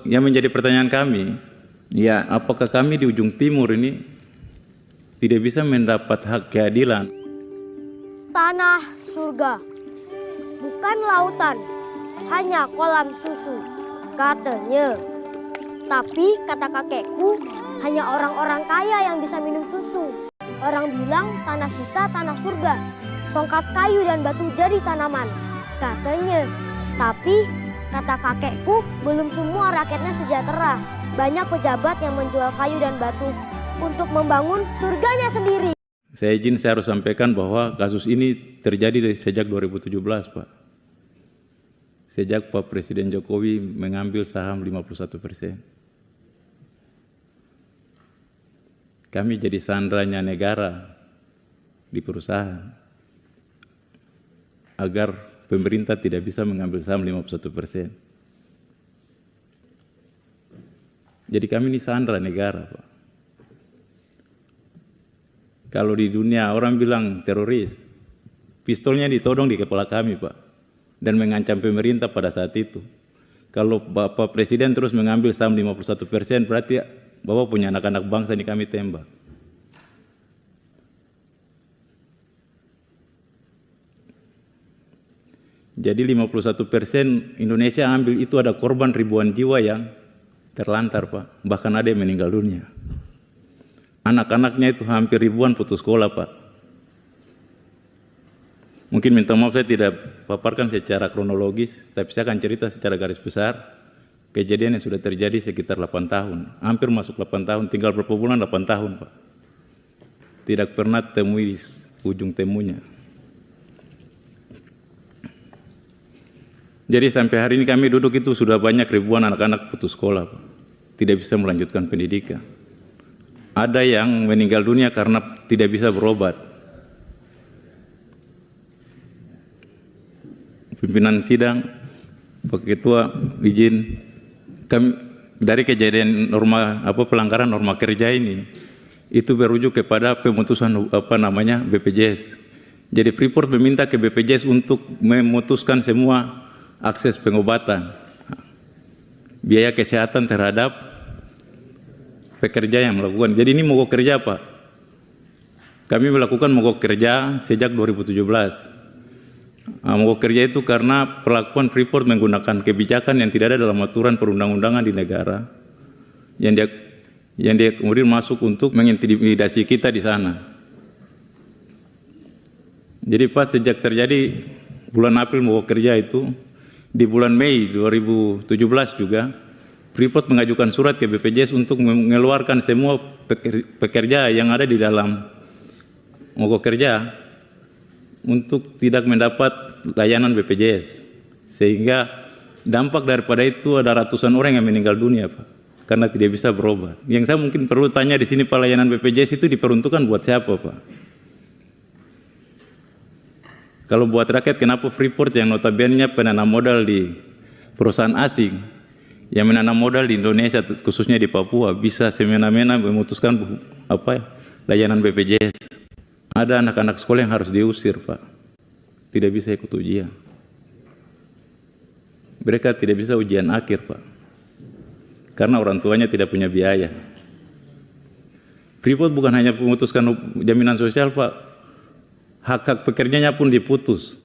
yang menjadi pertanyaan kami, ya apakah kami di ujung timur ini tidak bisa mendapat hak keadilan? Tanah surga, bukan lautan, hanya kolam susu, katanya. Tapi kata kakekku, hanya orang-orang kaya yang bisa minum susu. Orang bilang tanah kita tanah surga, tongkat kayu dan batu jadi tanaman, katanya. Tapi kata kakekku, belum semua rakyatnya sejahtera. Banyak pejabat yang menjual kayu dan batu untuk membangun surganya sendiri. Saya harus sampaikan bahwa kasus ini terjadi sejak 2017, Pak. Sejak Pak Presiden Jokowi mengambil saham 51%. Kami jadi sandranya negara di perusahaan agar pemerintah tidak bisa mengambil saham 51%. Jadi kami ini sandra negara, Pak. Kalau di dunia orang bilang teroris, pistolnya ditodong di kepala kami, Pak, dan mengancam pemerintah pada saat itu. Kalau Bapak Presiden terus mengambil saham 51%, berarti Bapak punya anak-anak bangsa ini kami tembak. Jadi 51% Indonesia ambil, itu ada korban ribuan jiwa yang terlantar, Pak. Bahkan ada yang meninggal dunia. Anak-anaknya itu hampir ribuan putus sekolah, Pak. Mungkin minta maaf saya tidak paparkan secara kronologis, tapi saya akan cerita secara garis besar kejadian yang sudah terjadi sekitar 8 tahun. Hampir masuk 8 tahun, tinggal berapa bulan 8 tahun, Pak. Tidak pernah temui ujung temunya. Jadi sampai hari ini kami duduk itu sudah banyak ribuan anak-anak putus sekolah, Pak. Tidak bisa melanjutkan pendidikan. Ada yang meninggal dunia karena tidak bisa berobat. Pimpinan sidang, Pak Ketua, izin kami dari kejadian pelanggaran norma kerja ini itu berujuk kepada pemutusan BPJS. Jadi Freeport meminta ke BPJS untuk memutuskan semua akses pengobatan, biaya kesehatan terhadap pekerja yang melakukan. Jadi ini mogok kerja, Pak. Kami melakukan mogok kerja sejak 2017. Mogok kerja itu karena perlakuan Freeport menggunakan kebijakan yang tidak ada dalam aturan perundang-undangan di negara, yang dia kemudian masuk untuk mengintimidasi kita di sana. Jadi Pak, sejak terjadi bulan April mogok kerja itu, di bulan Mei 2017 juga Freeport mengajukan surat ke BPJS untuk mengeluarkan semua pekerja yang ada di dalam mogok kerja untuk tidak mendapat layanan BPJS. Sehingga dampak daripada itu ada ratusan orang yang meninggal dunia, Pak, karena tidak bisa berobat. Yang saya mungkin perlu tanya di sini, Pak, layanan BPJS itu diperuntukkan buat siapa, Pak? Kalau buat rakyat, kenapa Freeport yang notabene penanam modal di perusahaan asing yang menanam modal di Indonesia, khususnya di Papua, bisa semena-mena memutuskan layanan BPJS? Ada anak-anak sekolah yang harus diusir, Pak. Tidak bisa ikut ujian. Mereka tidak bisa ujian akhir, Pak, karena orang tuanya tidak punya biaya. Freeport bukan hanya memutuskan jaminan sosial, Pak. Hak-hak pekerjanya pun diputus.